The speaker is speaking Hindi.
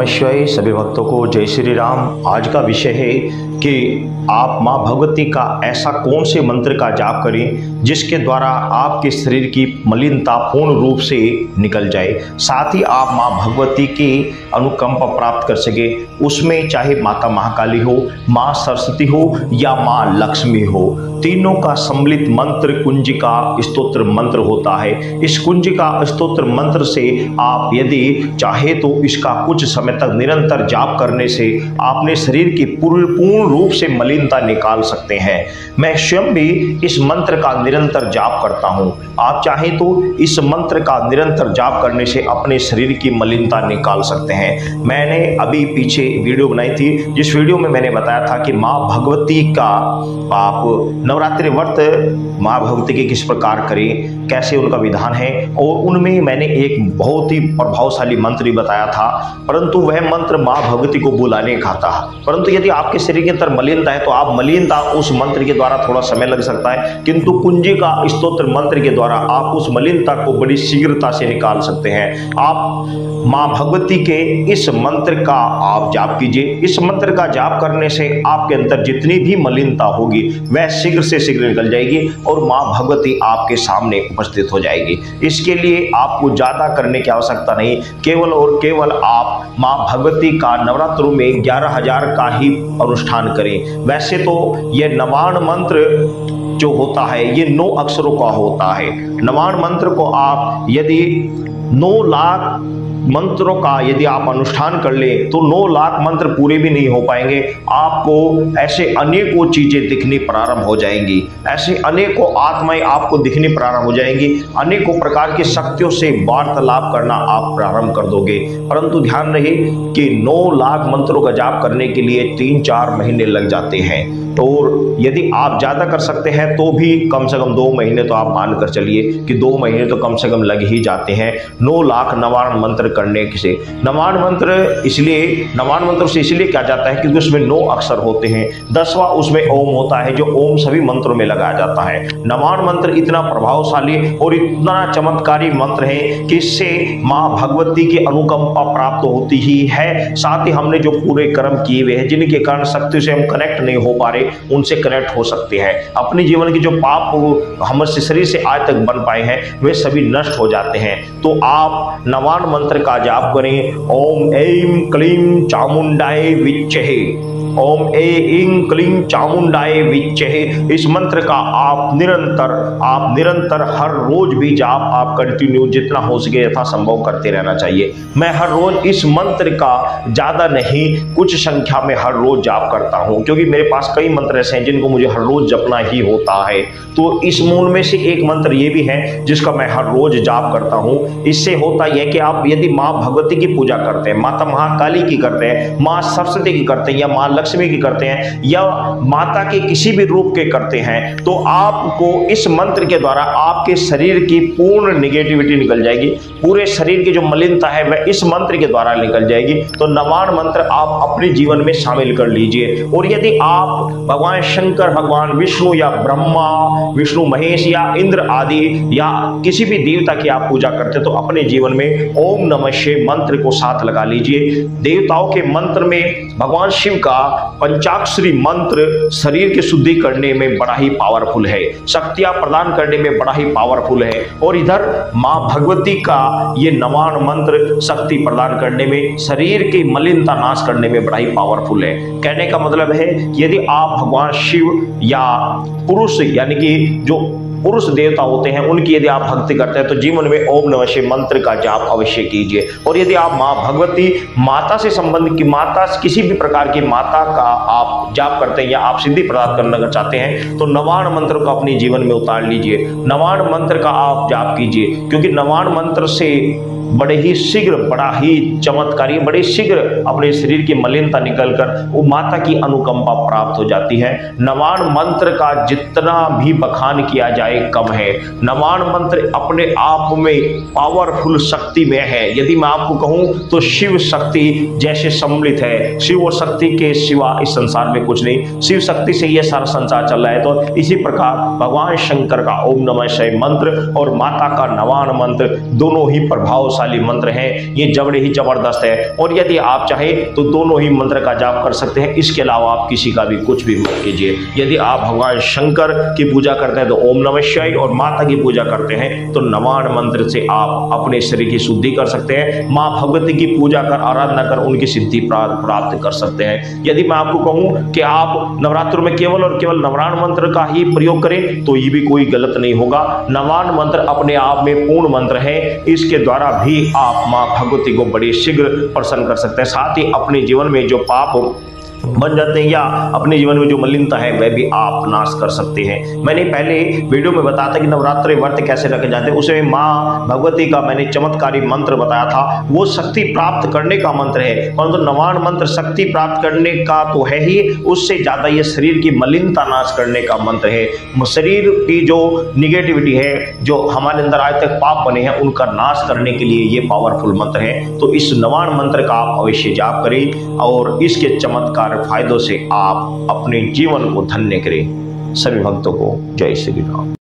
शिवाय। सभी भक्तों को जय श्री राम। आज का विषय है कि आप माँ भगवती का ऐसा कौन से मंत्र का जाप करें जिसके द्वारा आपके शरीर की मलिनता पूर्ण रूप से निकल जाए, साथ ही आप माँ भगवती की अनुकंपा प्राप्त कर सके। उसमें चाहे माता महाकाली हो, माँ सरस्वती हो या माँ लक्ष्मी हो, तीनों का सम्मिलित मंत्र कुंजिका स्तोत्र मंत्र होता है। इस कुंजिका स्तोत्र मंत्र से आप यदि चाहे तो इसका कुछ समय तक निरंतर जाप करने से अपने शरीर की पूर्ण रूप से मलिनता निकाल सकते हैं। मैं स्वयं भी इस मंत्र का निरंतर जाप करता हूं। आप चाहें तो इस मंत्र का निरंतर जाप करने से अपने शरीर की मलिनता निकाल सकते हैं। मैंने अभी पीछे वीडियो बनाई थी, जिस वीडियो में मैंने बताया था कि माँ भगवती का आप नवरात्रि व्रत माँ भगवती के किस प्रकार करें, कैसे उनका विधान है, और उनमें मैंने एक बहुत ही प्रभावशाली मंत्र भी बताया था, परंतु वह मंत्र माँ भगवती को बुलाने का था। परंतु यदि आपके शरीर के अंदर मलिनता है तो आप मलिनता उस मंत्र के द्वारा थोड़ा समय लग सकता है, किंतु कुंजिका स्तोत्र मंत्र के द्वारा आप उस मलिनता को बड़ी शीघ्रता से निकाल सकते हैं। आप माँ भगवती के इस मंत्र का आप जाप कीजिए। इस मंत्र का जाप करने से आपके अंदर जितनी भी मलिनता होगी वह शीघ्र से शीघ्र निकल जाएगी और माँ भगवती आपके सामने उपस्थित हो जाएगी। इसके लिए आपको ज्यादा करने की आवश्यकता नहीं, केवल और केवल आप माँ भगवती का नवरात्रों में 11,000 का ही अनुष्ठान करें। वैसे तो यह नवाण मंत्र जो होता है ये 9 अक्षरों का होता है। नवाण मंत्र को आप यदि 9 लाख मंत्रों का यदि आप अनुष्ठान कर ले तो 9 लाख मंत्र पूरे भी नहीं हो पाएंगे। आपको ऐसे अनेकों चीजें दिखनी प्रारंभ हो जाएंगी, ऐसे अनेकों आत्माएं आपको दिखनी प्रारंभ हो जाएंगी, अनेकों प्रकार की शक्तियों से वार्तालाप करना आप प्रारंभ कर दोगे। परंतु ध्यान रहे कि 9 लाख मंत्रों का जाप करने के लिए 3-4 महीने लग जाते हैं, और यदि आप ज्यादा कर सकते हैं तो भी कम से कम 2 महीने तो आप मान कर चलिए कि 2 महीने तो कम से कम लग ही जाते हैं 9 लाख नवाण मंत्र करने से। नवाण मंत्र से इसलिए क्या जाता है क्योंकि उसमें 9 अक्षर होते हैं, 10वां उसमें ओम होता है, जो ओम सभी मंत्रों में लगाया जाता है। नवाण मंत्र इतना प्रभावशाली और इतना चमत्कारी मंत्र है कि इससे माँ भगवती की अनुकंपा प्राप्त होती ही है। साथ ही हमने जो पूरे कर्म किए हुए हैं, जिनके कारण शक्ति से हम कनेक्ट नहीं हो पा रहे, उनसे कनेक्ट हो सकते हैं। अपने जीवन के जो पाप हमारे शरीर से आज तक बन पाए हैं वे सभी नष्ट हो जाते हैं। तो आप नवाण मंत्र का जाप करें। ओम ऐं क्लीं चामुंडाय विच्चहे, ओम ऐं क्लीं चामुंडाय विच्चहे। इस मंत्र का आप निरंतर हर रोज भी जाप आप कंटिन्यू जितना हो सके यथासंभव करते रहना चाहिए। मैं हर रोज इस मंत्र का ज्यादा नहीं कुछ संख्या में हर रोज जाप करता हूं, क्योंकि मेरे पास कई मंत्र ऐसे हैं जिनको मुझे हर रोज जपना ही होता है। तो इस मूल में से एक मंत्र ये भी है जिसका मैं हर रोज जाप करता हूं। इससे होता यह कि आप यदि माँ भगवती की पूजा करते हैं, माता महाकाली की करते हैं, माँ सरस्वती की करते हैं, या माँ लक्ष्मी की करते हैं, या माता के किसी भी रूप के करते हैं, तो आपको इस मंत्र के द्वारा आपके शरीर की पूर्ण निगेटिविटी निकल जाएगी। पूरे शरीर की जो मलिनता है वह इस मंत्र के द्वारा निकल जाएगी। तो नवाण मंत्र आप अपने जीवन में शामिल कर लीजिए। और यदि आप भगवान शंकर, भगवान विष्णु या ब्रह्मा, विष्णु महेश या इंद्र आदि या किसी भी देवता की आप पूजा करते तो अपने जीवन में ओम नमः शिवाय मंत्र को साथ लगा लीजिए। देवताओं के मंत्र में भगवान शिव का पंचाक्षरी मंत्र शरीर की शुद्धि करने में बड़ा ही पावरफुल है, शक्तियां प्रदान करने में बड़ा ही पावरफुल है, और इधर माँ भगवती का ये नवाण मंत्र शक्ति प्रदान करने में, शरीर की मलिनता नाश करने में बड़ा ही पावरफुल है। कहने का मतलब है कि यदि आप भगवान शिव या पुरुष यानी कि जो पुरुष देवता होते हैं उनकी यदि आप भक्ति करते हैं तो जीवन में ओम नमः शिवाय मंत्र का जाप अवश्य कीजिए। और यदि आप माँ भगवती, माता से संबंधित की माता, किसी भी प्रकार की माता का आप जाप करते हैं या आप सिद्धि प्राप्त करना चाहते हैं तो नवाण मंत्र को अपने जीवन में उतार लीजिए। नवाण मंत्र का आप जाप कीजिए, क्योंकि नवाण मंत्र से बड़े ही शीघ्र, बड़ा ही चमत्कारी, बड़े शीघ्र अपने शरीर की मलिनता निकलकर वो माता की अनुकंपा प्राप्त हो जाती है। नवाण मंत्र का जितना भी बखान किया जाए कम है। नवाण मंत्र अपने आप में पावरफुल शक्ति में है। यदि मैं आपको कहूं तो शिव शक्ति जैसे सम्मिलित है, शिव और शक्ति के सिवा इस संसार में कुछ नहीं, शिव शक्ति से यह सारा संसार चल रहा है। तो इसी प्रकार भगवान शंकर का ओम नमः शिवाय मंत्र और माता का नवाण मंत्र दोनों ही प्रभावशाली प्रभावशाली मंत्र है, ये जबड़े ही जबरदस्त है। और यदि आप चाहे तो दोनों ही मंत्र का जाप कर सकते हैं, इसके अलावा आप किसी का भी कुछ भी मत कीजिए। यदि आप भगवान शंकर की पूजा करते हैं तो ओम नमः शिवाय, और माता की पूजा करते हैं तो नवाण मंत्र से आप अपने शरीर की शुद्धि कर सकते हैं। माँ भगवती की पूजा कर, आराधना कर उनकी सिद्धि प्राप्त कर सकते हैं। यदि मैं आपको कहूं कि आप नवरात्रों में केवल और केवल नवाण मंत्र का ही प्रयोग करें तो ये भी कोई गलत नहीं होगा। नवाण मंत्र अपने आप में पूर्ण मंत्र है, इसके द्वारा भी आप माँ भगवती को बड़े शीघ्र प्रसन्न कर सकते हैं। साथ ही अपने जीवन में जो पाप बन जाते हैं या अपने जीवन में जो मलिनता है वह भी आप नाश कर सकते हैं। मैंने पहले वीडियो में बताया था कि नवरात्रि व्रत कैसे रखे जाते हैं, उसमें माँ भगवती का मैंने चमत्कारी मंत्र बताया था, वो शक्ति प्राप्त करने का मंत्र है। परंतु नवाण मंत्र शक्ति प्राप्त करने का तो है ही, उससे ज्यादा ये शरीर की मलिनता नाश करने का मंत्र है। शरीर की जो निगेटिविटी है, जो हमारे अंदर आज तक पाप बने हैं, उनका नाश करने के लिए ये पावरफुल मंत्र है। तो इस नवाण मंत्र का आप अवश्य जाप करें और इसके चमत्कार फायदों से आप अपने जीवन को धन्य करें। सभी भक्तों को जय श्री राम।